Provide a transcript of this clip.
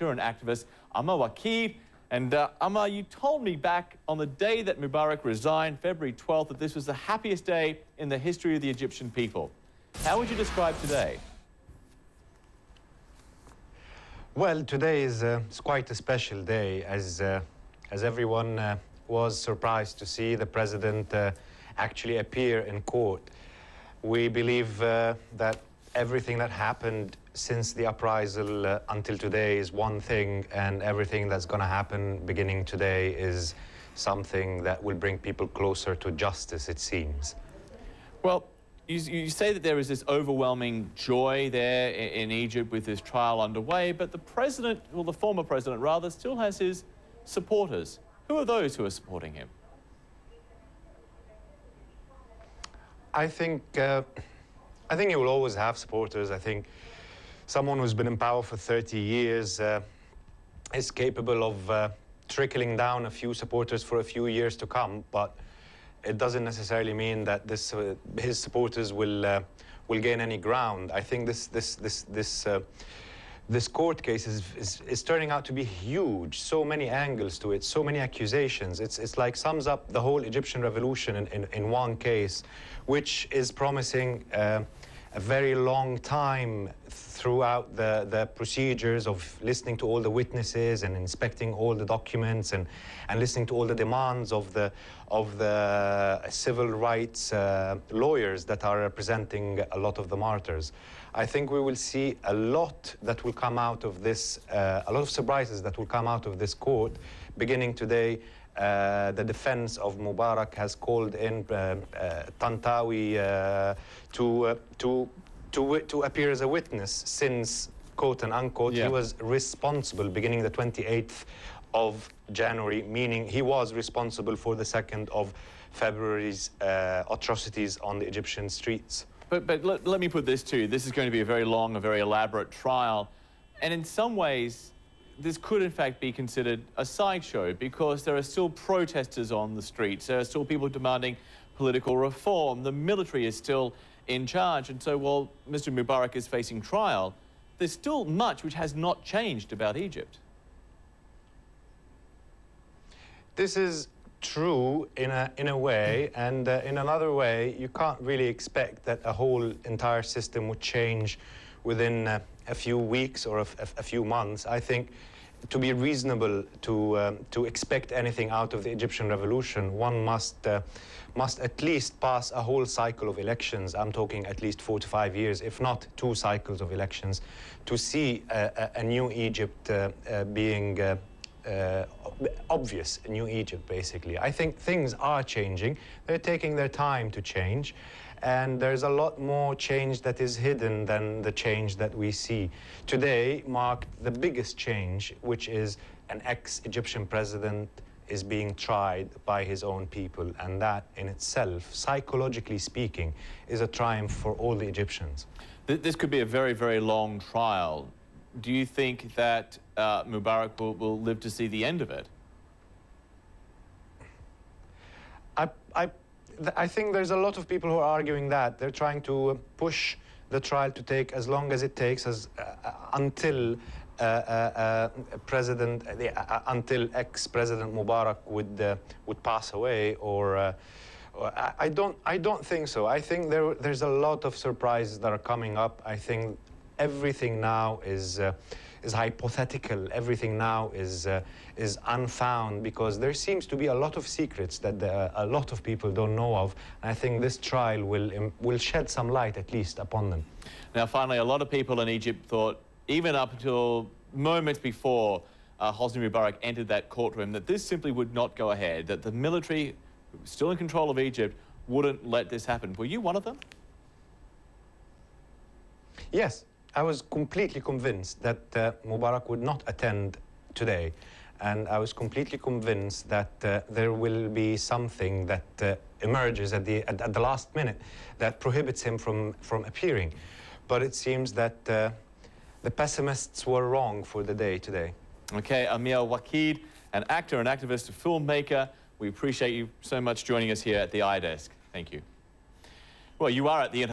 actor and activist Amr Waked. And Amr, you told me back on the day that Mubarak resigned, February 12th, that this was the happiest day in the history of the Egyptian people. How would you describe today? Well, today is quite a special day, as everyone was surprised to see the president actually appear in court. We believe that everything that happened since the uprisal until today is one thing, and everything that's going to happen beginning today is something that will bring people closer to justice, it seems. Well, you say that there is this overwhelming joy there in Egypt with this trial underway, but the president, well, the former president rather, still has his supporters. Who are those who are supporting him? I think he will always have supporters. I think someone who's been in power for 30 years is capable of trickling down a few supporters for a few years to come, but it doesn't necessarily mean that his supporters will gain any ground. I think this court case is turning out to be huge. So many angles to it, so many accusations. It's like sums up the whole Egyptian revolution in one case, which is promising a very long time throughout the procedures of listening to all the witnesses and inspecting all the documents and listening to all the demands of the civil rights lawyers that are representing a lot of the martyrs. I think we will see a lot that will come out of this, a lot of surprises that will come out of this court. Beginning today, the defense of Mubarak has called in Tantawi to appear as a witness since, quote and unquote, he was responsible beginning the 28th of January, meaning he was responsible for the 2nd of February's atrocities on the Egyptian streets. But let me put this to you. This is going to be a very long, a very elaborate trial. And in some ways, this could in fact be considered a sideshow because there are still protesters on the streets. There are still people demanding political reform. The military is still in charge. And so while Mr. Mubarak is facing trial, there's still much which has not changed about Egypt. This is true in a way, and in another way, you can't really expect that a whole entire system would change within a few weeks or a few months. I think to be reasonable to expect anything out of the Egyptian revolution, one must at least pass a whole cycle of elections. I'm talking at least 4 to 5 years, if not 2 cycles of elections, to see a new Egypt being obvious, a new Egypt, basically. I think things are changing. They're taking their time to change. And there's a lot more change that is hidden than the change that we see. Today marked the biggest change, which is an ex-Egyptian president is being tried by his own people. And that in itself, psychologically speaking, is a triumph for all the Egyptians. This could be a very, very long trial. Do you think that Mubarak will live to see the end of it? I think there's a lot of people who are arguing that. They're trying to push the trial to take as long as it takes until until ex-President Mubarak would pass away, or I don't think so. I think there's a lot of surprises that are coming up. I think everything now is hypothetical. Everything now is unfound, because there seems to be a lot of secrets that a lot of people don't know of. And I think this trial will shed some light, at least, upon them. Now, finally, a lot of people in Egypt thought, even up until moments before Hosni Mubarak entered that courtroom, that this simply would not go ahead, that the military, still in control of Egypt, wouldn't let this happen. Were you one of them? Yes. I was completely convinced that Mubarak would not attend today, and I was completely convinced that there will be something that emerges at the last minute that prohibits him from appearing. But it seems that the pessimists were wrong for the day today. Okay, Amr Waked, an actor, an activist, a filmmaker. We appreciate you so much joining us here at the iDesk. Thank you. Well, you are at the